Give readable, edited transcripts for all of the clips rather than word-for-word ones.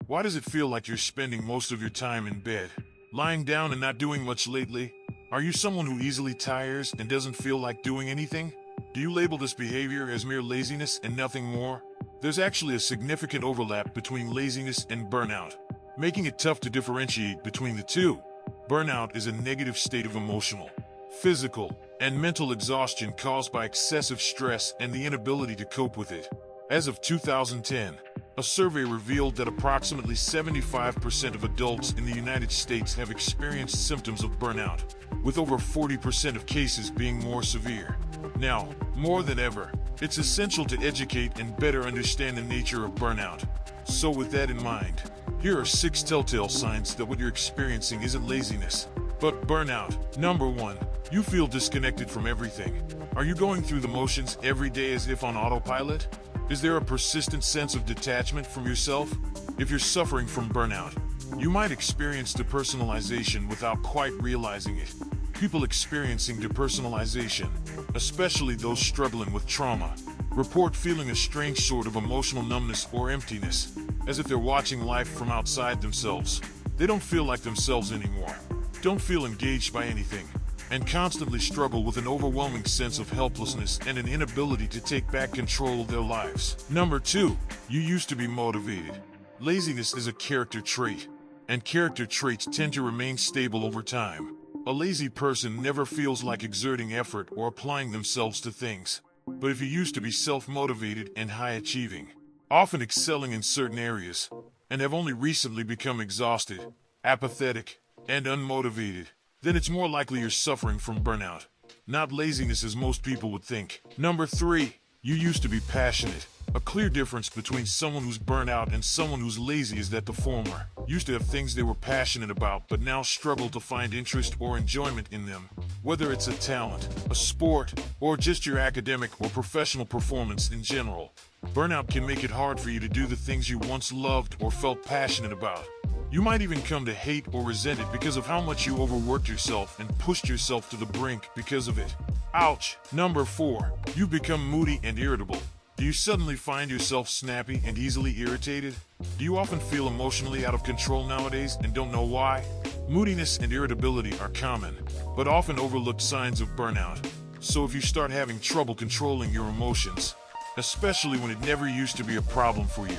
Why does it feel like you're spending most of your time in bed, lying down and not doing much lately? Are you someone who easily tires and doesn't feel like doing anything? Do you label this behavior as mere laziness and nothing more? There's actually a significant overlap between laziness and burnout, making it tough to differentiate between the two. Burnout is a negative state of emotional, physical, and mental exhaustion caused by excessive stress and the inability to cope with it. As of 2010, a survey revealed that approximately 75% of adults in the United States have experienced symptoms of burnout, with over 40% of cases being more severe. Now, more than ever, it's essential to educate and better understand the nature of burnout. So with that in mind, here are 6 telltale signs that what you're experiencing isn't laziness, but burnout. Number 1. You feel disconnected from everything. Are you going through the motions every day as if on autopilot? Is there a persistent sense of detachment from yourself? If you're suffering from burnout, you might experience depersonalization without quite realizing it. People experiencing depersonalization, especially those struggling with trauma, report feeling a strange sort of emotional numbness or emptiness, as if they're watching life from outside themselves. They don't feel like themselves anymore, don't feel engaged by anything, and constantly struggle with an overwhelming sense of helplessness and an inability to take back control of their lives. Number 2. You used to be motivated. Laziness is a character trait, and character traits tend to remain stable over time. A lazy person never feels like exerting effort or applying themselves to things. But if you used to be self-motivated and high-achieving, often excelling in certain areas, and have only recently become exhausted, apathetic, and unmotivated, then it's more likely you're suffering from burnout, not laziness as most people would think. Number 3. You used to be passionate. A clear difference between someone who's burnt out and someone who's lazy is that the former used to have things they were passionate about but now struggle to find interest or enjoyment in them. Whether it's a talent, a sport, or just your academic or professional performance in general, burnout can make it hard for you to do the things you once loved or felt passionate about. You might even come to hate or resent it because of how much you overworked yourself and pushed yourself to the brink because of it. Ouch! Number 4. You become moody and irritable. Do you suddenly find yourself snappy and easily irritated? Do you often feel emotionally out of control nowadays and don't know why? Moodiness and irritability are common, but often overlooked signs of burnout. So if you start having trouble controlling your emotions, especially when it never used to be a problem for you,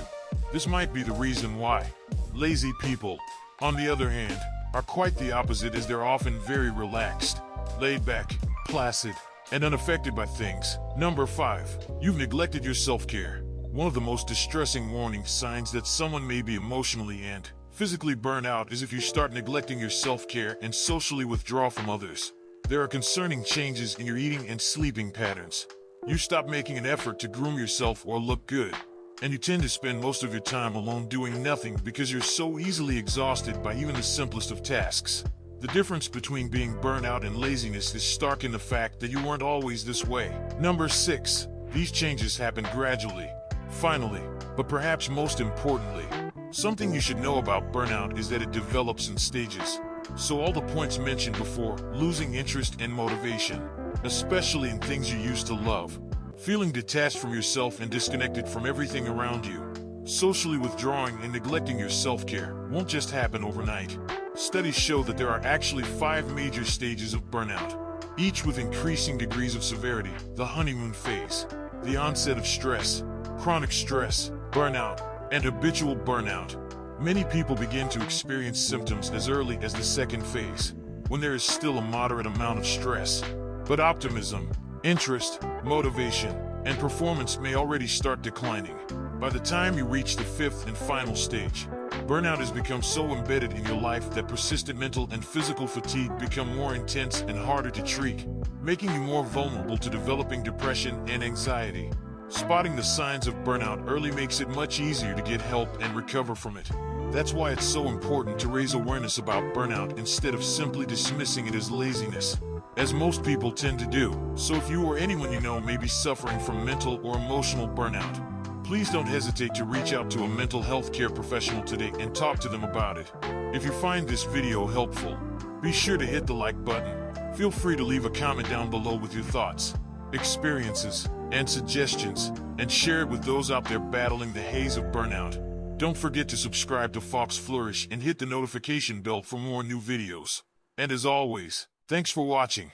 this might be the reason why. Lazy people, on the other hand, are quite the opposite, as they're often very relaxed, laid back, placid, and unaffected by things. Number 5. You've neglected your self-care. One of the most distressing warning signs that someone may be emotionally and physically burned out is if you start neglecting your self-care and socially withdraw from others. There are concerning changes in your eating and sleeping patterns. You stop making an effort to groom yourself or look good, and you tend to spend most of your time alone doing nothing because you're so easily exhausted by even the simplest of tasks. The difference between being burnt out and laziness is stark in the fact that you weren't always this way. Number 6. These changes happen gradually. Finally, but perhaps most importantly, something you should know about burnout is that it develops in stages. So all the points mentioned before, losing interest and motivation, especially in things you used to love, feeling detached from yourself and disconnected from everything around you, socially withdrawing and neglecting your self-care, won't just happen overnight. Studies show that there are actually 5 major stages of burnout, each with increasing degrees of severity: the honeymoon phase, the onset of stress, chronic stress, burnout, and habitual burnout. Many people begin to experience symptoms as early as the second phase, when there is still a moderate amount of stress. But optimism, interest, motivation, and performance may already start declining. By the time you reach the 5th and final stage, burnout has become so embedded in your life that persistent mental and physical fatigue become more intense and harder to treat, making you more vulnerable to developing depression and anxiety. Spotting the signs of burnout early makes it much easier to get help and recover from it. That's why it's so important to raise awareness about burnout instead of simply dismissing it as laziness, as most people tend to do. So if you or anyone you know may be suffering from mental or emotional burnout, please don't hesitate to reach out to a mental health care professional today and talk to them about it. If you find this video helpful, be sure to hit the like button. Feel free to leave a comment down below with your thoughts, experiences, and suggestions, and share it with those out there battling the haze of burnout. Don't forget to subscribe to Fox Flourish and hit the notification bell for more new videos. And as always, thanks for watching.